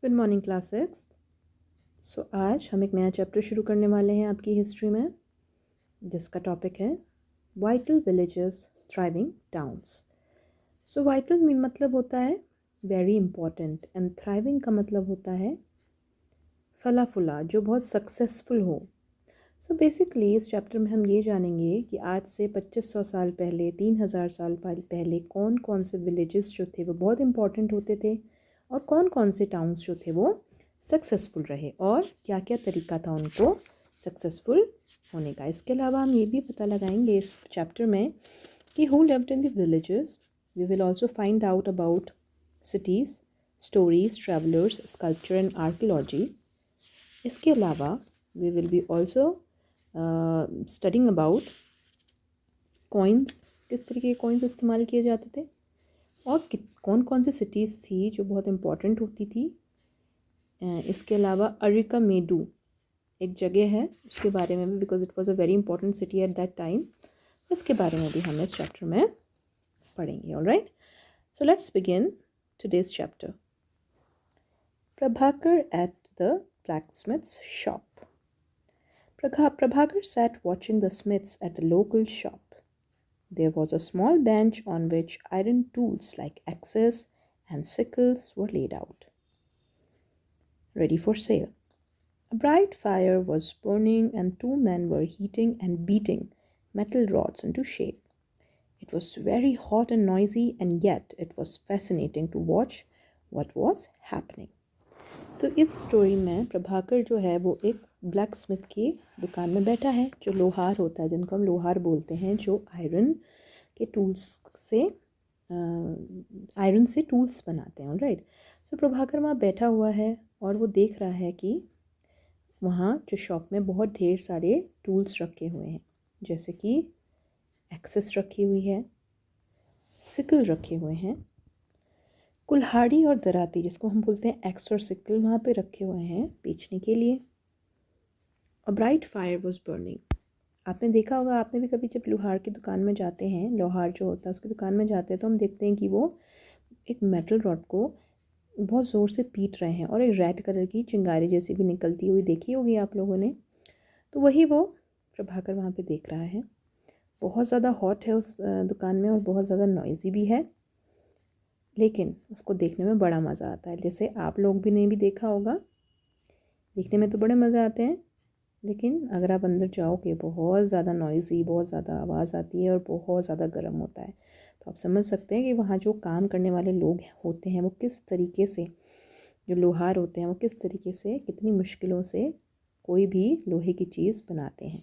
Good morning class six. आज हम एक नया चैप्टर शुरू करने वाले हैं आपकी हिस्ट्री में, जिसका टॉपिक है vital villages thriving towns. Vital में मतलब होता है वेरी इंपॉर्टेंट एंड थ्राइविंग का मतलब होता है फला फुला, जो बहुत सक्सेसफुल हो। बेसिकली इस चैप्टर में हम ये जानेंगे कि आज से 2500 साल पहले, 3000 साल पहले कौन कौन से विलेजेस जो थे वो बहुत इंपॉर्टेंट होते थे और कौन कौन से टाउन्स जो थे वो सक्सेसफुल रहे और क्या क्या तरीका था उनको सक्सेसफुल होने का। इसके अलावा हम ये भी पता लगाएंगे इस चैप्टर में कि who lived in the villages. We will also find out about cities, stories, travellers, sculpture and archaeology. इसके अलावा we will be also studying about coins, किस तरीके के कॉइन्स इस्तेमाल किए जाते थे और कौन कौन सी सिटीज़ थी जो बहुत इम्पॉर्टेंट होती थी। इसके अलावा अरिका मेडू एक जगह है, उसके बारे में भी, because it was a very important city at that time, इसके बारे में भी हम इस चैप्टर में पढ़ेंगे। Alright, so let's begin today's chapter. Prabhakar at the blacksmith's shop. Prabhakar sat watching the smiths at the local shop. There was a small bench on which iron tools like axes and sickles were laid out, ready for sale. A bright fire was burning and two men were heating and beating metal rods into shape. It was very hot and noisy, and yet it was fascinating to watch what was happening. तो इस story में प्रभाकर जो है वो एक black Smith की दुकान में बैठा है, जो लोहार होता है, जिनको हम लोहार बोलते हैं, जो आयरन के टूल्स से आयरन से टूल्स बनाते हैं। राइट, प्रभाकर वहाँ बैठा हुआ है और वो देख रहा है कि वहाँ जो शॉप में बहुत ढेर सारे टूल्स रखे हुए हैं, जैसे कि एक्सेस रखी हुई है, सिकल रखे हुए हैं, कुल्हाड़ी और दराती, जिसको हम बोलते हैं एक्स और सिकल, वहाँ पे रखे हुए हैं बेचने के लिए। A bright fire was burning. आपने देखा होगा, आपने भी कभी जब लोहार की दुकान में जाते हैं, लोहार जो होता है उसकी दुकान में जाते हैं, तो हम देखते हैं कि वो एक मेटल रॉड को बहुत ज़ोर से पीट रहे हैं और एक रेड कलर की चिंगारी जैसी भी निकलती हुई देखी होगी आप लोगों ने। तो वही वो प्रभाकर वहाँ पे देख रहा है। बहुत ज़्यादा हॉट है उस दुकान में और बहुत ज़्यादा नॉइज़ी भी है, लेकिन उसको देखने में बड़ा मज़ा आता है। जैसे आप लोग भी ने भी देखा होगा, देखने में तो बड़े मज़े आते हैं, लेकिन अगर आप अंदर जाओगे बहुत ज़्यादा नॉइज़ी, बहुत ज़्यादा आवाज़ आती है और बहुत ज़्यादा गर्म होता है। तो आप समझ सकते हैं कि वहाँ जो काम करने वाले लोग होते हैं वो किस तरीके से, जो लोहार होते हैं वो किस तरीके से, कितनी मुश्किलों से कोई भी लोहे की चीज़ बनाते हैं।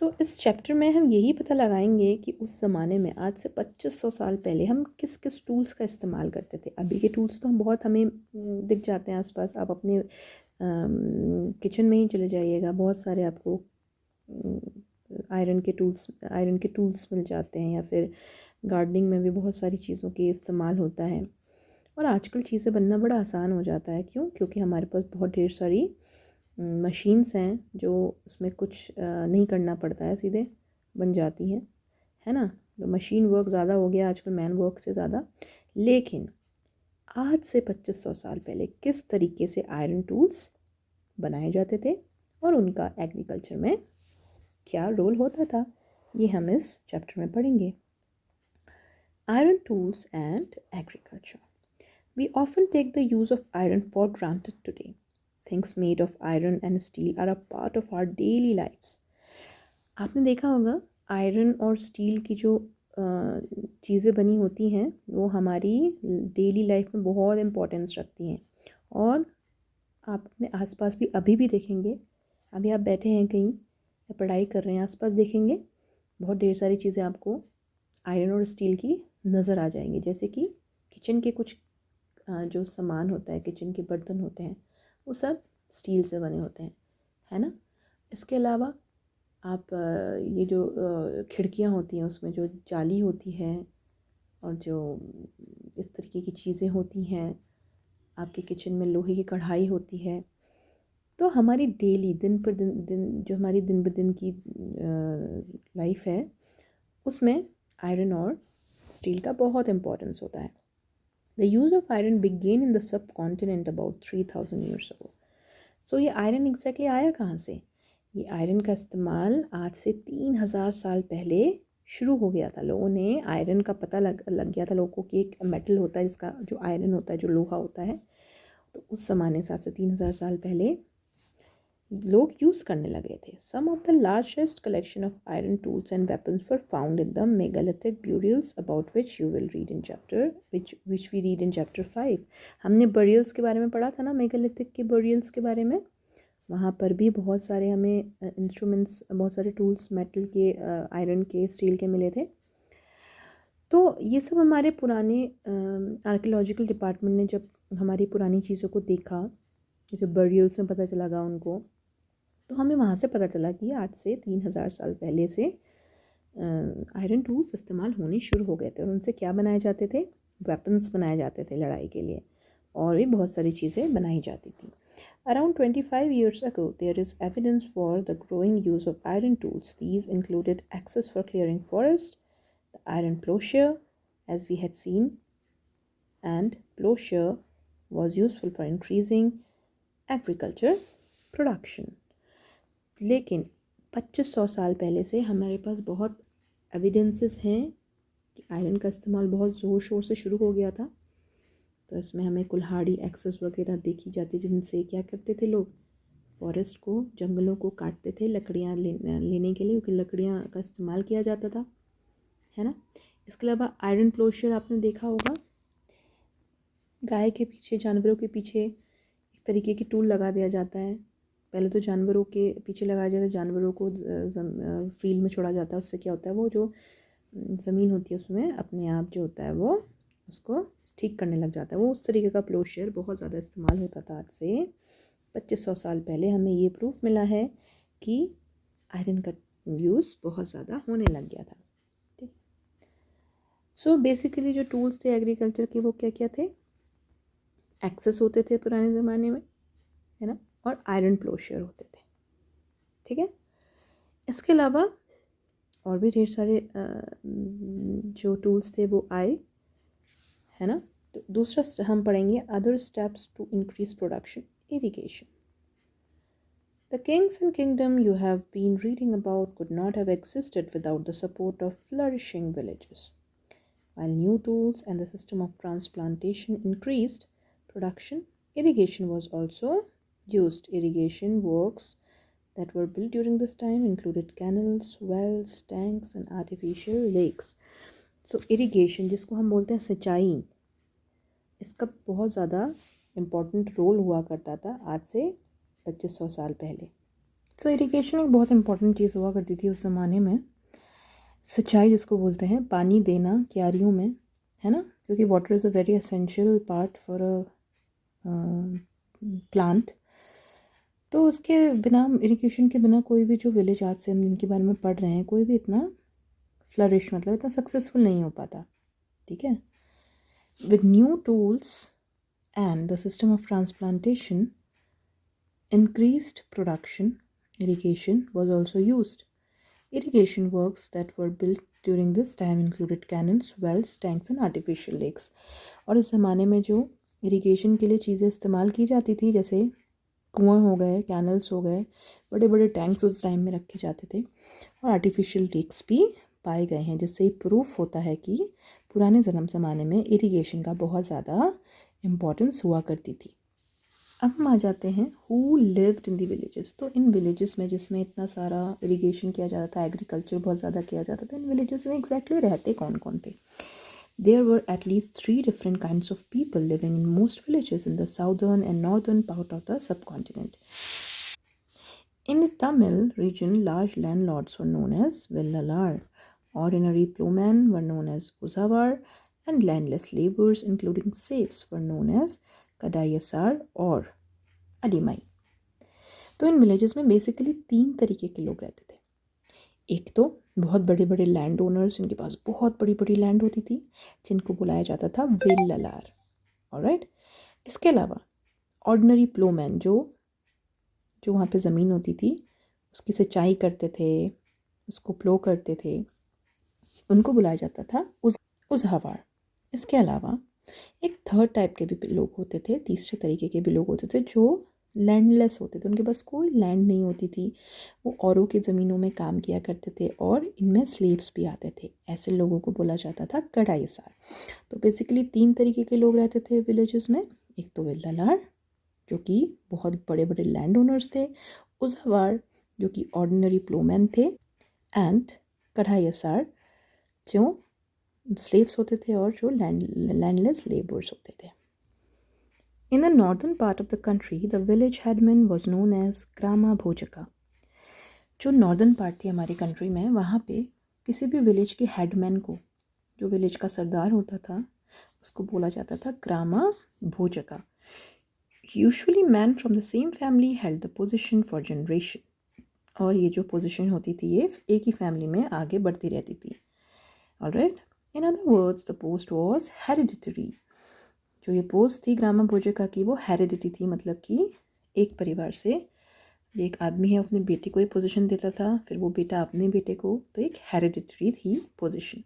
तो इस चैप्टर में हम यही पता लगाएंगे कि उस ज़माने में, आज से 2500 साल पहले, हम किस किस टूल्स का इस्तेमाल करते थे। अभी के टूल्स तो हम बहुत हमें दिख जाते हैं आसपास। आप अपने किचन में ही चले जाइएगा, बहुत सारे आपको आयरन के टूल्स मिल जाते हैं, या फिर गार्डनिंग में भी बहुत सारी चीज़ों के इस्तेमाल होता है। और आजकल चीज़ें बनना बड़ा आसान हो जाता है। क्यों? क्योंकि हमारे पास बहुत ढेर सारी मशीन्स हैं जो उसमें कुछ नहीं करना पड़ता है, सीधे बन जाती हैं, है ना। तो मशीन वर्क ज़्यादा हो गया आजकल मैन वर्क से ज़्यादा। लेकिन आज से 2500 साल पहले किस तरीके से आयरन टूल्स बनाए जाते थे और उनका एग्रीकल्चर में क्या रोल होता था, ये हम इस चैप्टर में पढ़ेंगे। Iron tools and agriculture. We often take the use of iron for granted today. Things made of iron and steel are a part of our daily lives. आपने देखा होगा, आयरन और स्टील की जो चीज़ें बनी होती हैं वो हमारी डेली लाइफ में बहुत इम्पोर्टेंस रखती हैं। और आप अपने आसपास भी अभी भी देखेंगे, अभी आप बैठे हैं कहीं या पढ़ाई कर रहे हैं, आसपास देखेंगे बहुत ढेर सारी चीज़ें आपको आयरन और स्टील की नज़र आ जाएंगी। जैसे कि किचन के कुछ जो सामान होता है, किचन के बर्तन होते हैं, वो सब स्टील से बने होते हैं, है ना। इसके अलावा आप ये जो खिड़कियाँ होती हैं उसमें जो जाली होती है और जो इस तरीके की चीज़ें होती हैं, आपके किचन में लोहे की कढ़ाई होती है। तो हमारी डेली दिन पर दिन जो हमारी दिन ब दिन की लाइफ है, उसमें आयरन और स्टील का बहुत इम्पोर्टेंस होता है। The use of iron began in the subcontinent about 3000 years ago. So ये आयरन एग्जैक्टली आया कहाँ से? ये आयरन का इस्तेमाल आज से 3000 साल पहले शुरू हो गया था. लोगों ने आयरन का पता लग गया था लोगों को कि एक मेटल होता है जिसका जो आयरन होता है, जो लोहा होता है. तो उस ज़माने से आज से 3000 साल पहले लोग यूज़ करने लगे थे. Some of the largest collection of iron tools and weapons were found in the megalithic burials about which you will read in chapter which we read in chapter 5. हमने बरियल्स के बारे में पढ़ा था ना, मेगालिथिक के बरियल्स के बारे में. वहाँ पर भी बहुत सारे हमें इंस्ट्रूमेंट्स, बहुत सारे टूल्स मेटल के, आयरन के, स्टील के मिले थे. तो ये सब हमारे पुराने आर्कियोलॉजिकल डिपार्टमेंट ने जब हमारी पुरानी चीज़ों को देखा, जैसे बरियल्स में पता चला उनको, तो हमें वहाँ से पता चला कि आज से 3000 साल पहले से आयरन टूल्स इस्तेमाल होने शुरू हो गए थे. और उनसे क्या बनाए जाते थे? वेपन्स बनाए जाते थे लड़ाई के लिए, और भी बहुत सारी चीज़ें बनाई जाती थी. Around 25 years ago, there is evidence for the growing use of iron tools. These included axes for clearing forest, the iron plowshare, as we had seen, and plowshare was useful for increasing agriculture production. लेकिन 2500 साल पहले से हमारे पास बहुत evidences हैं कि iron का इस्तेमाल बहुत ज़ोर शोर से शुरू हो गया था. तो इसमें हमें कुल्हाड़ी, एक्सेस वगैरह देखी जाती, जिनसे क्या करते थे लोग? फॉरेस्ट को, जंगलों को काटते थे लकड़ियाँ लेने के लिए, क्योंकि लकड़ियाँ का इस्तेमाल किया जाता था, है ना. इसके अलावा आयरन प्लोशर आपने देखा होगा, गाय के पीछे, जानवरों के पीछे एक तरीके की टूल लगा दिया जाता है. पहले तो जानवरों के पीछे लगाया जाता है, जानवरों को फील्ड में छोड़ा जाता है. उससे क्या होता है, वो जो ज़मीन होती है उसमें अपने आप जो होता है वो उसको ठीक करने लग जाता है. वो उस तरीके का प्लोशेयर बहुत ज़्यादा इस्तेमाल होता था. आज से 2500 साल पहले हमें ये प्रूफ मिला है कि आयरन का यूज़ बहुत ज़्यादा होने लग गया था. ठीक. सो बेसिकली जो टूल्स थे एग्रीकल्चर के, वो क्या क्या थे? एक्सेस होते थे पुराने ज़माने में, है ना, और आयरन प्लोशेयर होते थे. ठीक है. इसके अलावा और भी ढेर सारे जो टूल्स थे वो आए, है ना. तो दूसरा हम पढ़ेंगे other steps to increase production, irrigation. The kings and kingdom you have been reading about could not have existed without the support of flourishing villages. While new tools and the system of transplantation increased production, irrigation was also used. Irrigation works that were built during this time included canals, wells, tanks and artificial lakes. So irrigation, जिसको हम बोलते हैं सिंचाई, इसका बहुत ज़्यादा important role हुआ करता था आज से 2500 साल पहले. सो इरिगेशन एक बहुत इम्पॉर्टेंट चीज़ हुआ करती थी उस ज़माने में. सिंचाई जिसको बोलते हैं, पानी देना क्यारियों में, है ना, क्योंकि water is a very essential part for a plant. तो उसके बिना, इरिगेशन के बिना कोई भी जो विलेज आज से हम जिनके बारे में पढ़ रहे हैं, कोई भी इतना फ्लरिश, मतलब इतना सक्सेसफुल नहीं हो पाता. ठीक है. With new tools and the system of transplantation, increased production, irrigation was also used. Irrigation works that were built during this time included canals, wells, tanks and artificial lakes. और इस ज़माने में जो इरिगेशन के लिए चीज़ें इस्तेमाल की जाती थी, जैसे कुआं हो गए, कैनल्स हो गए, बड़े बड़े टैंक्स उस टाइम में रखे जाते थे, और आर्टिफिशियल लेक्स भी पाए गए हैं, जिससे प्रूफ होता है कि पुराने ज़माने में इरिगेशन का बहुत ज़्यादा इम्पॉर्टेंस हुआ करती थी. अब हम आ जाते हैं who lived in the villages. तो इन विलेजेस में, जिसमें इतना सारा इरिगेशन किया जाता था, एग्रीकल्चर बहुत ज़्यादा किया जाता था, इन विलेजेस में एग्जैक्टली रहते कौन कौन थे? There were at least 3 different kinds of people living in most villages in the southern and northern part of the subcontinent. In the Tamil region, large landlords were known as Villalar. Ordinary plowmen were known as Uzavar, and landless laborers, including slaves, were known as Kadayasar or Adimai. तो in villages में basically 3 तरीके के लोग रहते थे. एक तो बहुत बड़े बड़े लैंड ओनर्स, जिनके पास बहुत बड़ी बड़ी लैंड होती थी, जिनको बुलाया जाता था विल्लालार. ऑलराइट. इसके अलावा ऑर्डिनरी प्लोमैन, जो वहाँ पे ज़मीन होती थी उसकी सिंचाई करते थे, उसको प्लो करते थे, उनको बुलाया जाता था उज़हावार. इसके अलावा एक थर्ड टाइप के भी लोग होते थे, तीसरे तरीके के भी लोग होते थे जो लैंडलेस होते थे, उनके पास कोई लैंड नहीं होती थी, वो औरों की ज़मीनों में काम किया करते थे और इनमें स्लेव्स भी आते थे। ऐसे लोगों को बोला जाता था कढ़ाईसार। तो बेसिकली 3 तरीके के लोग रहते थे विलेजेस में। एक तो वेल्लालार जो कि बहुत बड़े बड़े लैंड ओनर्स थे, उजावार जो कि ऑर्डिनरी प्लोमैन थे, एंड कढ़ाईसार जो स्लेव्स होते थे और जो लैंडलेस लेबर्स होते थे। In the northern part of the country, the village headman was known as ग्रामा भोजका। जो नॉर्दर्न पार्ट थी हमारी कंट्री में, वहाँ पे किसी भी विलेज के हेडमैन को, जो विलेज का सरदार होता था, उसको बोला जाता था grama bhojaka. Usually man from the same family held the position for generation. और ये जो पोजीशन होती थी ये एक ही फैमिली में आगे बढ़ती रहती थी। Alright, in other words the post was hereditary. जो ये पोस्ट थी ग्रामा भोजका की वो हेरिडिटी थी, मतलब कि एक परिवार से एक आदमी है अपने बेटे को ही पोजीशन देता था, फिर वो बेटा अपने बेटे को, तो एक हेरिडिटरी थी position.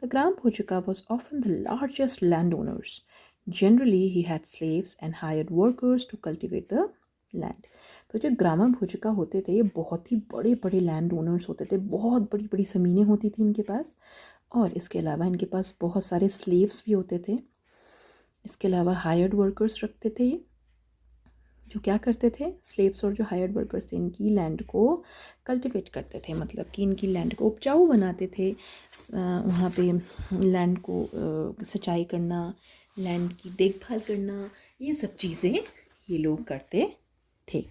The grama bhojaka was often the largest land owners. Generally he had slaves and hired workers to cultivate the land. तो जो ग्राम भोजका होते थे ये बहुत ही बड़े बड़े लैंड ओनर्स होते थे, बहुत बड़ी बड़ी ज़मीनें होती थी इनके पास, और इसके अलावा इनके पास बहुत सारे स्लेव्स भी होते थे। इसके अलावा हायर्ड वर्कर्स रखते थे, जो क्या करते थे, स्लेव्स और जो हायर्ड वर्कर्स थे इनकी लैंड को कल्टिवेट करते थे, मतलब कि इनकी लैंड को उपजाऊ बनाते थे। वहाँ पे लैंड को सिंचाई करना, लैंड की देखभाल करना, ये सब चीज़ें ये लोग करते थे।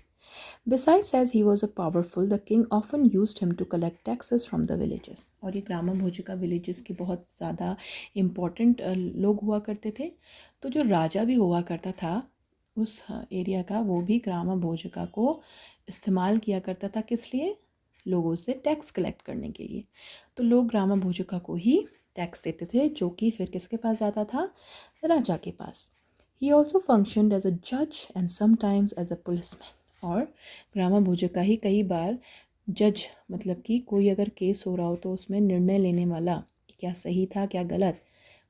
Besides, as he was a powerful, the king often used him to collect taxes from the villages. और ये ग्रामा भोजिका विलेजेस के बहुत ज़्यादा इम्पोर्टेंट लोग हुआ करते थे। तो जो राजा भी हुआ करता था उस एरिया का, वो भी ग्रामा भोजिका को इस्तेमाल किया करता था, किस लिए, लोगों से टैक्स कलेक्ट करने के लिए। तो लोग ग्रामा भोजिका को ही टैक्स देते थे, जो कि फिर किसके पास जाता था, राजा के पास। He also functioned as a judge and sometimes as a policeman. और ग्रामा भोजका ही कई बार जज, मतलब कि कोई अगर केस हो रहा हो तो उसमें निर्णय लेने वाला, कि क्या सही था क्या गलत,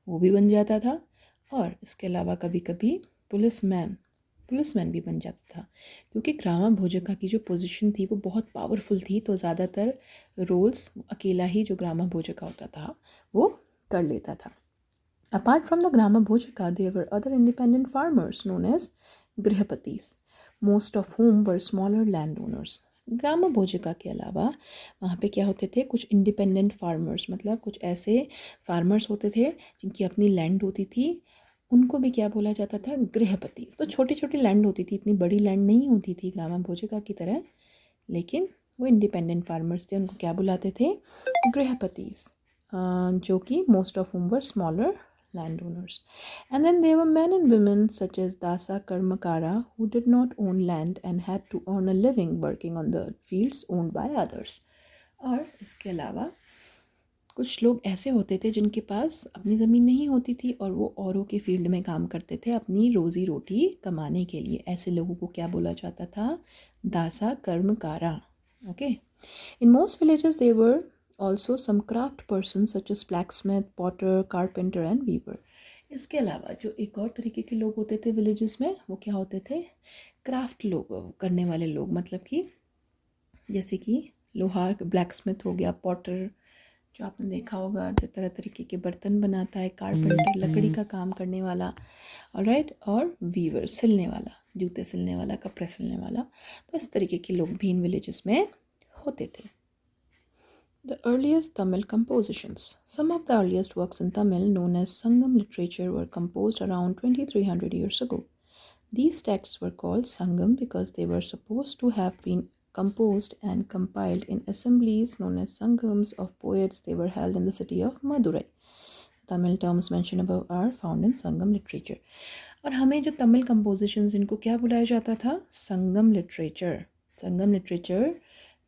वो भी बन जाता था। और इसके अलावा कभी कभी पुलिसमैन भी बन जाता था, क्योंकि ग्रामा भोजका की जो पोजीशन थी वो बहुत पावरफुल थी, तो ज़्यादातर रोल्स अकेला ही जो ग्रामा भोजका होता था वो कर लेता था। Apart from the Grama Bhojaka, there were other independent farmers known as Grihapatis, most of whom were smaller landowners. ग्रामा भोजिका के अलावा वहाँ पे क्या होते थे, कुछ इंडिपेंडेंट फार्मर्स, मतलब कुछ ऐसे फार्मर्स होते थे जिनकी अपनी लैंड होती थी, उनको भी क्या बोला जाता था, गृहपति। तो छोटी छोटी लैंड होती थी, इतनी बड़ी लैंड नहीं होती थी ग्रामा भोजिका की तरह, लेकिन वो इंडिपेंडेंट फार्मर्स थे, उनको क्या बुलाते थे, गृहपतिस, जो कि मोस्ट ऑफ हुम were smaller landowners. And then there were men and women such as Dasa Karmakara who did not own land and had to earn a living working on the fields owned by others. और इसके अलावा कुछ लोग ऐसे होते थे जिनके पास अपनी ज़मीन नहीं होती थी और वो औरों के फील्ड में काम करते थे अपनी रोज़ी रोटी कमाने के लिए। ऐसे लोगों को क्या बोला जाता था, dasa karmakara. Okay, in most villages there were also some craft persons such as blacksmith, potter, carpenter and weaver. इसके अलावा जो एक और तरीके के लोग होते थे विलेजेस में, वो क्या होते थे, क्राफ्ट लोग करने वाले लोग, मतलब कि जैसे कि लोहार, ब्लैकस्मिथ हो गया, पॉटर जो आपने देखा होगा जो तरह तरीके के बर्तन बनाता है, कारपेंटर लकड़ी का काम करने वाला, ऑलराइट, और वीवर सिलने वाला, जूते सिलने वाला, कपड़े सिलने वाला। तो इस तरीके के लोग भी इन विलेजेस में होते थे। The earliest Tamil compositions. Some of the earliest works in Tamil, known as Sangam literature, were composed around 2300 years ago. These texts were called Sangam because they were supposed to have been composed and compiled in assemblies known as Sangams of poets. They were held in the city of Madurai. Tamil terms mentioned above are found in Sangam literature. और हमें जो Tamil compositions इनको क्या बुलाया जाता था, संगम literature. संगम literature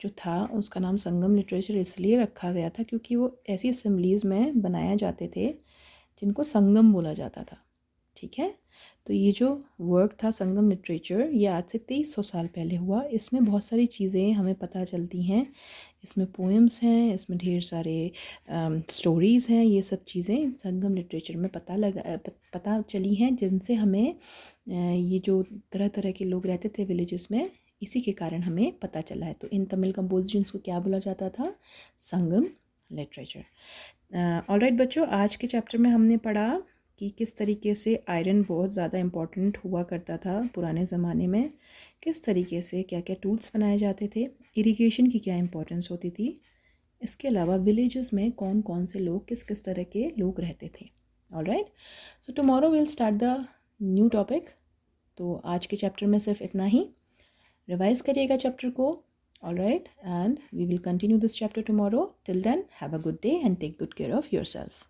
जो था उसका नाम संगम लिटरेचर इसलिए रखा गया था क्योंकि वो ऐसी असम्बलीज़ में बनाए जाते थे जिनको संगम बोला जाता था। ठीक है, तो ये जो वर्क था संगम लिटरेचर, ये आज से 2300 साल पहले हुआ। इसमें बहुत सारी चीज़ें हमें पता चलती हैं इसमें पोएम्स हैं, इसमें ढेर सारे स्टोरीज़ हैं। ये सब चीज़ें संगम लिटरेचर में पता चली हैं, जिनसे हमें ये जो तरह तरह के लोग रहते थे विलेजेस में, इसी के कारण हमें पता चला है। तो इन तमिल कंपोजिशंस को क्या बोला जाता था? संगम लिटरेचर। ऑलराइट बच्चों, आज के चैप्टर में हमने पढ़ा कि किस तरीके से आयरन बहुत ज़्यादा इम्पॉर्टेंट हुआ करता था पुराने ज़माने में, किस तरीके से क्या क्या टूल्स बनाए जाते थे, इरिगेशन की क्या इम्पोर्टेंस होती थी, इसके अलावा विलेजेस में कौन कौन से लोग, किस किस तरह के लोग रहते थे। Alright, so tomorrow will start the new topic. तो आज के चैप्टर में सिर्फ इतना ही, रिवाइज करिएगा चैप्टर को। Alright, and we will continue this chapter tomorrow. Till then, have a good day and take good care of yourself.